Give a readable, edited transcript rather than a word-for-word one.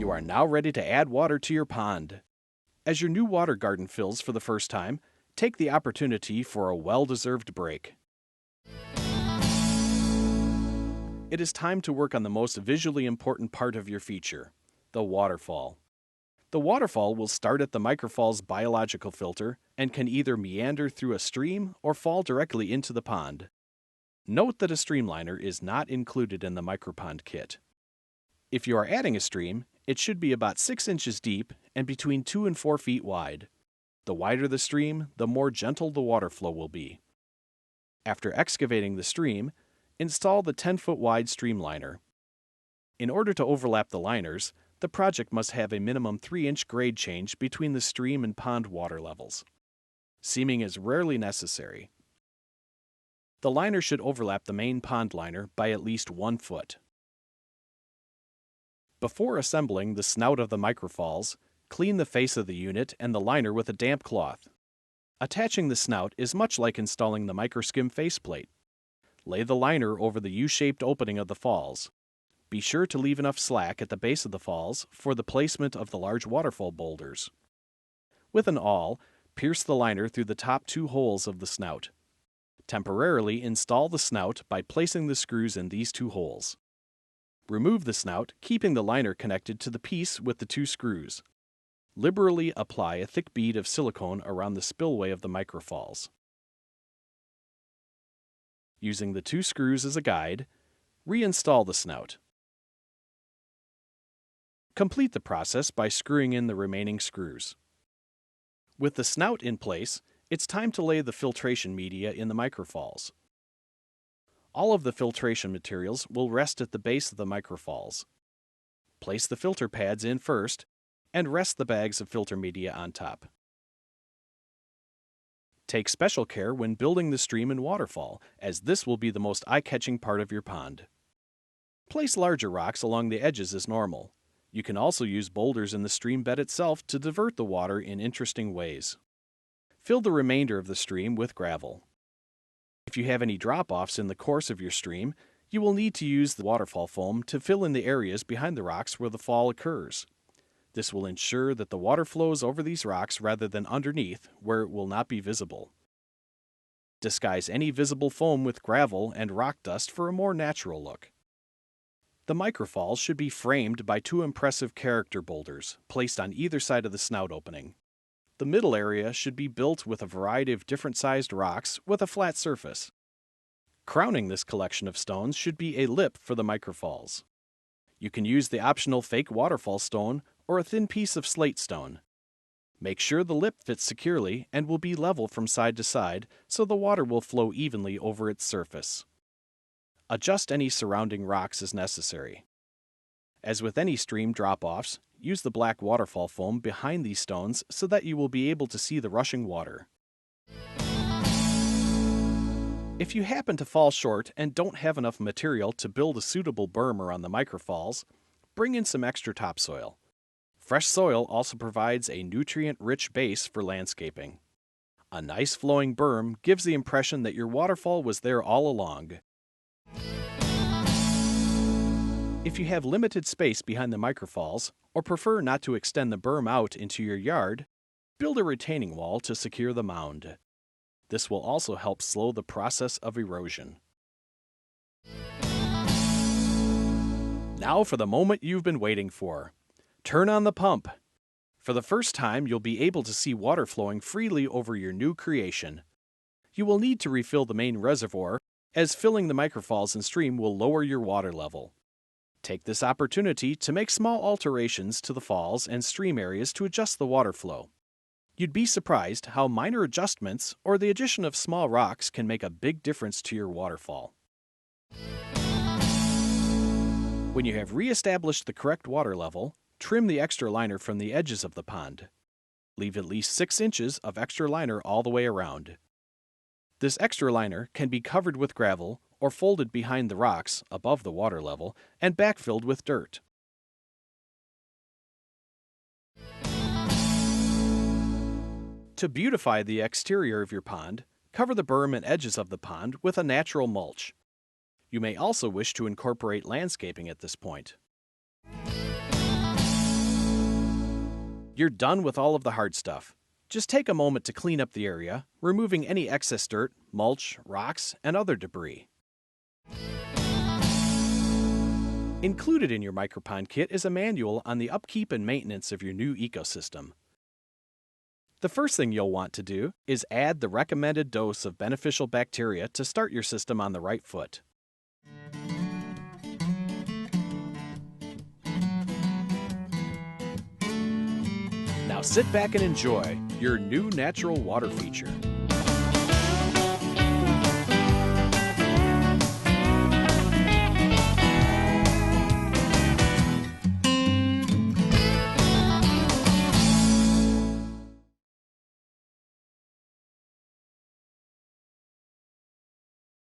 You are now ready to add water to your pond. As your new water garden fills for the first time, take the opportunity for a well-deserved break. It is time to work on the most visually important part of your feature, the waterfall. The waterfall will start at the microfall's biological filter and can either meander through a stream or fall directly into the pond. Note that a streamliner is not included in the micropond kit. If you are adding a stream, it should be about 6 inches deep and between 2 and 4 feet wide. The wider the stream, the more gentle the water flow will be. After excavating the stream, install the 10-foot wide streamliner. In order to overlap the liners, the project must have a minimum 3-inch grade change between the stream and pond water levels. Seaming is rarely necessary. The liner should overlap the main pond liner by at least 1 foot. Before assembling the snout of the microfalls, clean the face of the unit and the liner with a damp cloth. Attaching the snout is much like installing the microskim faceplate. Lay the liner over the U-shaped opening of the falls. Be sure to leave enough slack at the base of the falls for the placement of the large waterfall boulders. With an awl, pierce the liner through the top 2 holes of the snout. Temporarily install the snout by placing the screws in these 2 holes. Remove the snout, keeping the liner connected to the piece with the 2 screws. Liberally apply a thick bead of silicone around the spillway of the microfalls. Using the 2 screws as a guide, reinstall the snout. Complete the process by screwing in the remaining screws. With the snout in place, it's time to lay the filtration media in the microfalls. All of the filtration materials will rest at the base of the microfalls. Place the filter pads in first, and rest the bags of filter media on top. Take special care when building the stream and waterfall, as this will be the most eye-catching part of your pond. Place larger rocks along the edges as normal. You can also use boulders in the stream bed itself to divert the water in interesting ways. Fill the remainder of the stream with gravel. If you have any drop-offs in the course of your stream, you will need to use the waterfall foam to fill in the areas behind the rocks where the fall occurs. This will ensure that the water flows over these rocks rather than underneath, where it will not be visible. Disguise any visible foam with gravel and rock dust for a more natural look. The microfalls should be framed by 2 impressive character boulders, placed on either side of the snout opening. The middle area should be built with a variety of different-sized rocks with a flat surface. Crowning this collection of stones should be a lip for the microfalls. You can use the optional fake waterfall stone or a thin piece of slate stone. Make sure the lip fits securely and will be level from side to side so the water will flow evenly over its surface. Adjust any surrounding rocks as necessary. As with any stream drop-offs, use the black waterfall foam behind these stones so that you will be able to see the rushing water. If you happen to fall short and don't have enough material to build a suitable berm around the microfalls, bring in some extra topsoil. Fresh soil also provides a nutrient-rich base for landscaping. A nice flowing berm gives the impression that your waterfall was there all along. If you have limited space behind the microfalls, or prefer not to extend the berm out into your yard, build a retaining wall to secure the mound. This will also help slow the process of erosion. Now for the moment you've been waiting for. Turn on the pump. For the first time, you'll be able to see water flowing freely over your new creation. You will need to refill the main reservoir, as filling the microfalls and stream will lower your water level. Take this opportunity to make small alterations to the falls and stream areas to adjust the water flow. You'd be surprised how minor adjustments or the addition of small rocks can make a big difference to your waterfall. When you have re-established the correct water level, trim the extra liner from the edges of the pond. Leave at least 6 inches of extra liner all the way around. This extra liner can be covered with gravel or folded behind the rocks above the water level and backfilled with dirt. To beautify the exterior of your pond, cover the berm and edges of the pond with a natural mulch. You may also wish to incorporate landscaping at this point. You're done with all of the hard stuff. Just take a moment to clean up the area, removing any excess dirt, mulch, rocks, and other debris. Included in your micropond kit is a manual on the upkeep and maintenance of your new ecosystem. The first thing you'll want to do is add the recommended dose of beneficial bacteria to start your system on the right foot. Now sit back and enjoy your new natural water feature.